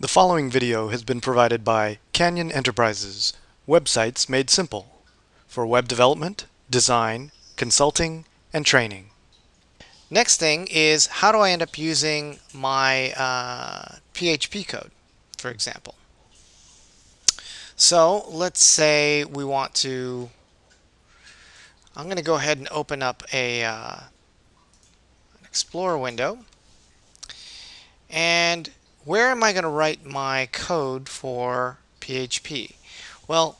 The following video has been provided by Canyon Enterprises, websites made simple for web development, design, consulting, and training. Next thing is, how do I end up using my PHP code, for example? So let's say we want to, I'm going to go ahead and open up an Explorer window. And where am I going to write my code for PHP? Well,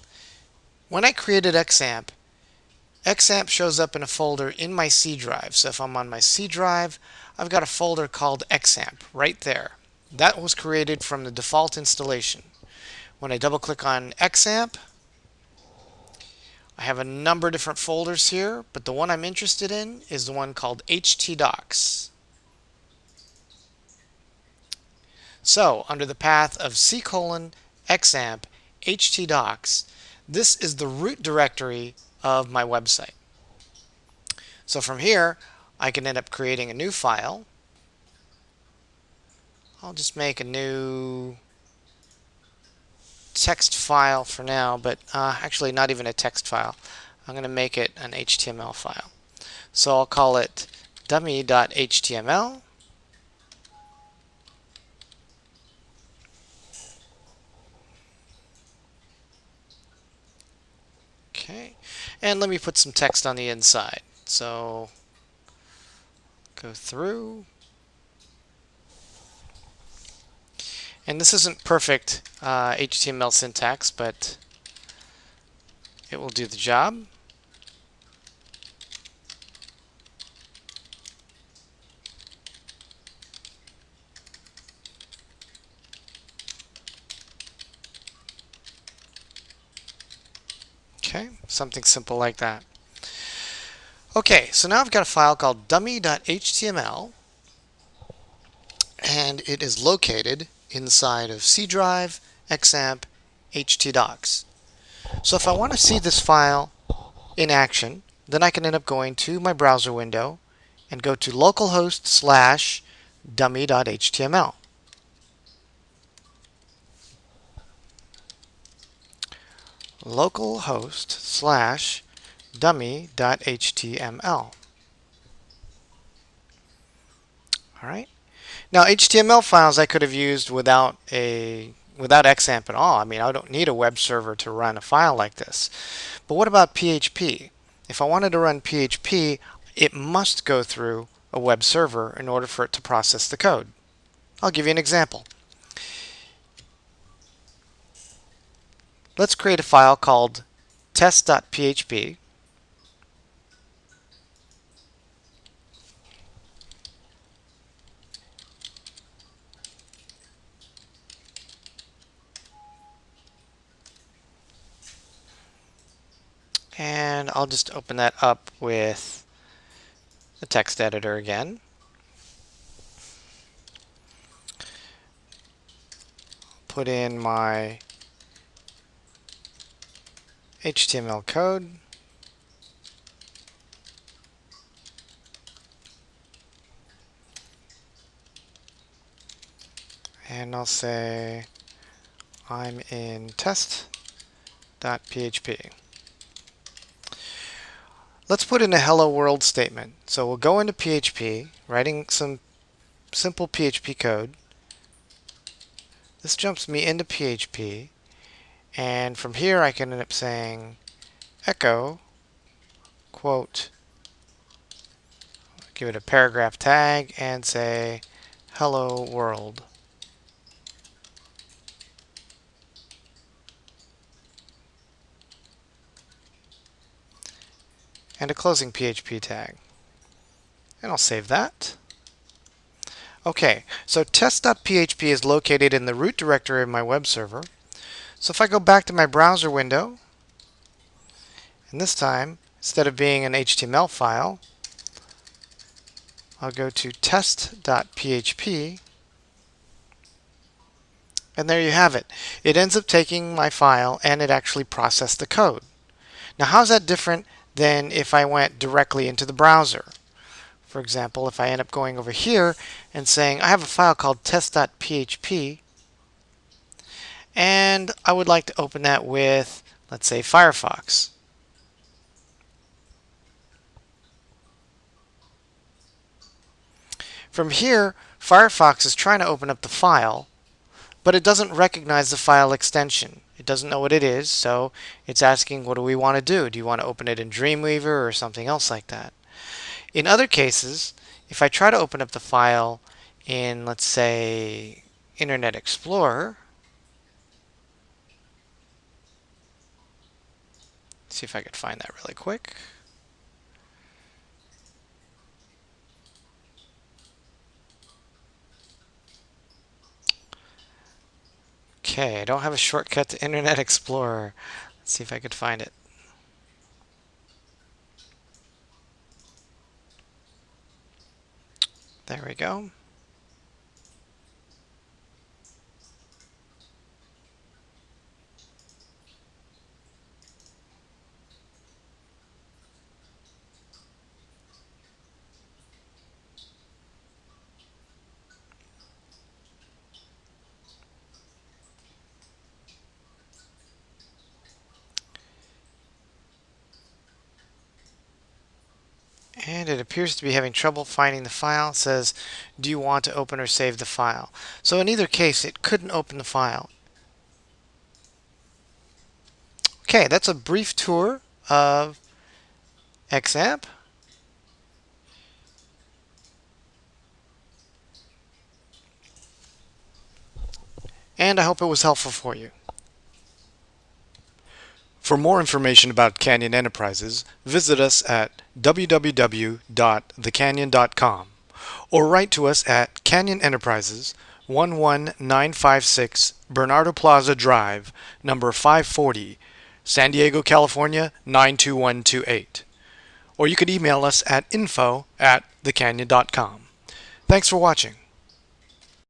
when I created XAMPP shows up in a folder in my C drive. So if I'm on my C drive, I've got a folder called XAMPP right there. That was created from the default installation. When I double click on XAMPP, I have a number of different folders here, but the one I'm interested in is the one called htdocs. So under the path of c:\xampp htdocs, this is the root directory of my website. So from here, I can end up creating a new file. I'll just make a new text file for now, but actually not even a text file. I'm going to make it an HTML file. So I'll call it dummy.html. Okay, and let me put some text on the inside. So go through. And this isn't perfect HTML syntax, but it will do the job. Okay, something simple like that. Okay, so now I've got a file called dummy.html, and it is located inside of C drive, XAMPP, htdocs. So if I want to see this file in action, then I can end up going to my browser window and go to localhost/dummy.html. localhost/dummy.html. Alright. Now HTML files I could have used without XAMPP at all. I mean, I don't need a web server to run a file like this. But what about PHP? If I wanted to run PHP, it must go through a web server in order for it to process the code. I'll give you an example. Let's create a file called test.php. And I'll just open that up with the text editor again. Put in my HTML code. And I'll say I'm in test.php. Let's put in a hello world statement. So we'll go into PHP, writing some simple PHP code. This jumps me into PHP, and from here I can end up saying echo, quote, give it a paragraph tag, and say hello world. And a closing PHP tag. And I'll save that. Okay, so test.php is located in the root directory of my web server. So if I go back to my browser window, and this time, instead of being an HTML file, I'll go to test.php, and there you have it. It ends up taking my file and it actually processed the code. Now how's that different than if I went directly into the browser? For example, if I end up going over here and saying I have a file called test.php, and I would like to open that with, let's say, Firefox. From here, Firefox is trying to open up the file, but it doesn't recognize the file extension. It doesn't know what it is, so it's asking, what do we want to do? Do you want to open it in Dreamweaver or something else like that? In other cases, if I try to open up the file in, let's say, Internet Explorer, see if I could find that really quick. Okay, I don't have a shortcut to Internet Explorer. Let's see if I could find it. There we go. And it appears to be having trouble finding the file. It says, do you want to open or save the file? So in either case, it couldn't open the file. Okay, that's a brief tour of XAMPP. And I hope it was helpful for you. For more information about Canyon Enterprises, visit us at www.thecanyon.com or write to us at Canyon Enterprises, 11956 Bernardo Plaza Drive, number 540, San Diego, California 92128. Or you could email us at info@thecanyon.com. Thanks for watching.